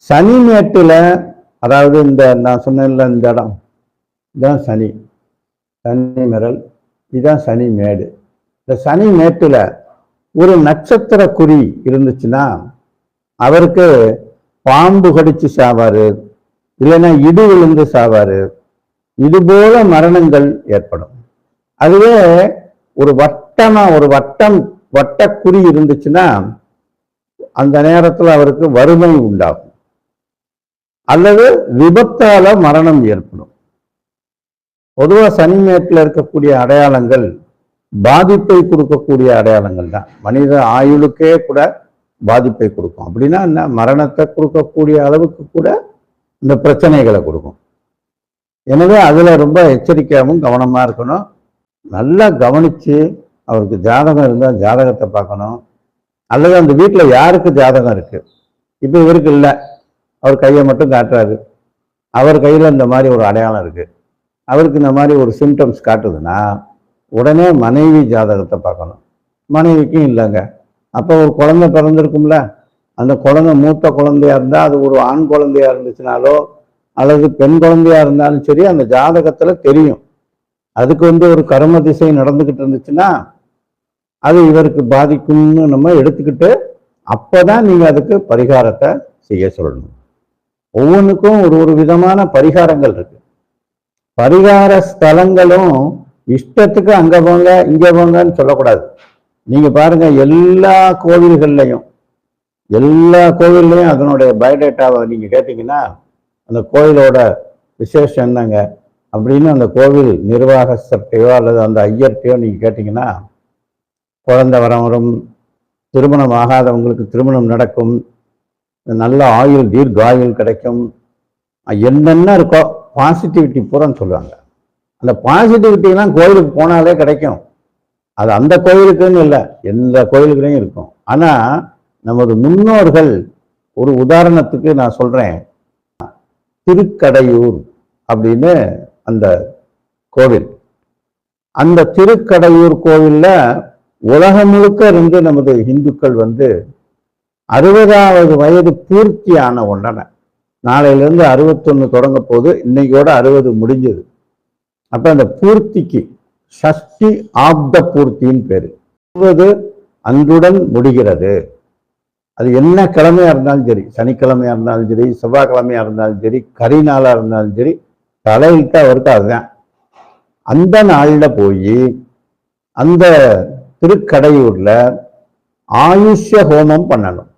சனி மேட்டுல, அதாவது இந்த நான் சொன்னேன்ல இந்த இடம், இதுதான் சனி மிரல், இதுதான் சனி மேடு. இந்த சனி மேட்டுல ஒரு நட்சத்திர குறி இருந்துச்சுன்னா அவருக்கு பாம்பு கடிச்சு சாவாரு, இல்லைன்னா இடி விழுந்து சாவாரு, இது போல மரணங்கள் ஏற்படும். அதுவே ஒரு வட்ட குறி இருந்துச்சுன்னா அந்த நேரத்தில் அவருக்கு வறுமை உண்டாகும் அல்லது விபத்தால மரணம் ஏற்படும். பொதுவாக சனி மேட்டில் இருக்கக்கூடிய அடையாளங்கள் பாதிப்பை கொடுக்கக்கூடிய அடையாளங்கள் தான். மனித ஆயுளுக்கே கூட பாதிப்பை கொடுக்கும். அப்படின்னா என்ன, மரணத்தை கொடுக்கக்கூடிய அளவுக்கு கூட இந்த பிரச்சனைகளை கொடுக்கும். எனவே அதுல ரொம்ப எச்சரிக்கையாகவும் கவனமா இருக்கணும். நல்லா கவனிச்சு அவருக்கு ஜாதகம் இருந்தால் ஜாதகத்தை பார்க்கணும். அல்லது அந்த வீட்டில் யாருக்கு ஜாதகம் இருக்கு, இப்போ இவருக்கு இல்லை, அவர் கையை மட்டும் காட்டுறாரு, அவர் கையில் இந்த மாதிரி ஒரு அடையாளம் இருக்கு, அவருக்கு இந்த மாதிரி ஒரு சிம்டம்ஸ் காட்டுதுன்னா உடனே மனைவி ஜாதகத்தை பார்க்கணும். மனைவிக்கும் இல்லைங்க, அப்போ ஒரு குழந்தை பிறந்திருக்கும்ல, அந்த குழந்தை மூத்த குழந்தையா இருந்தால் அது ஒரு ஆண் குழந்தையா இருந்துச்சுனாலோ அல்லது பெண் குழந்தையா இருந்தாலும் சரி அந்த ஜாதகத்துல தெரியும். அதுக்கு ஒரு கர்ம திசை நடந்துகிட்டு இருந்துச்சுன்னா அது இவருக்கு பாதிக்கும்னு நம்ம எடுத்துக்கிட்டு அப்பதான் நீங்க அதுக்கு பரிகாரத்தை செய்ய சொல்லணும். ஒவ்வொன்றுக்கும் ஒரு விதமான பரிகாரங்கள் இருக்கு. பரிகார ஸ்தலங்களும் இஷ்டத்துக்கு அங்க போங்க இங்க போங்கன்னு சொல்லக்கூடாது. நீங்க பாருங்க, எல்லா கோவில்கள்லையும் அதனுடைய பயோடேட்டாவை நீங்க கேட்டீங்கன்னா அந்த கோயிலோட விசேஷம் என்னங்க அப்படின்னு அந்த கோவில் நிர்வாகத்தையோ அல்லது அந்த ஐயர்கிட்டையோ நீங்க கேட்டீங்கன்னா, குழந்தை வரும், திருமணம் ஆகாதவங்களுக்கு திருமணம் நடக்கும், நல்ல ஆயுள் தீர்காயுள் கிடைக்கும், என்னென்ன இருக்கோ பாசிட்டிவிட்டி பூரான்னு சொல்லுவாங்க. அந்த பாசிட்டிவிட்டிலாம் கோயிலுக்கு போனாலே கிடைக்கும். அது அந்த கோயிலுக்குன்னு இல்லை, எந்த கோயிலுக்குலையும் இருக்கும். ஆனா நமது முன்னோர்கள், ஒரு உதாரணத்துக்கு நான் சொல்றேன், திருக்கடையூர் அப்படின்னு அந்த கோவில், அந்த திருக்கடையூர் கோவில்ல உலகம் முழுக்க இருந்து நமது இந்துக்கள் 60வது வயது பூர்த்தியான உடனே, நாளையிலிருந்து 61 தொடங்க போது, இன்னைக்கோட 60 முடிஞ்சது. அப்ப அந்த பூர்த்திக்கு சஷ்டி ஆப்த பூர்த்தின்னு பேரு. 60 அன்றுடன் முடிகிறது. அது என்ன கிழமையா இருந்தாலும் சரி, சனிக்கிழமையா இருந்தாலும் சரி, செவ்வாய்க்கிழமையா இருந்தாலும் சரி, கரிநாளா இருந்தாலும் சரி, தலையிட்ட அவருக்கு அதுதான். அந்த நாள்ல போய் அந்த திருக்கடையூர்ல ஆயுஷ்ய ஹோமம் பண்ணணும்.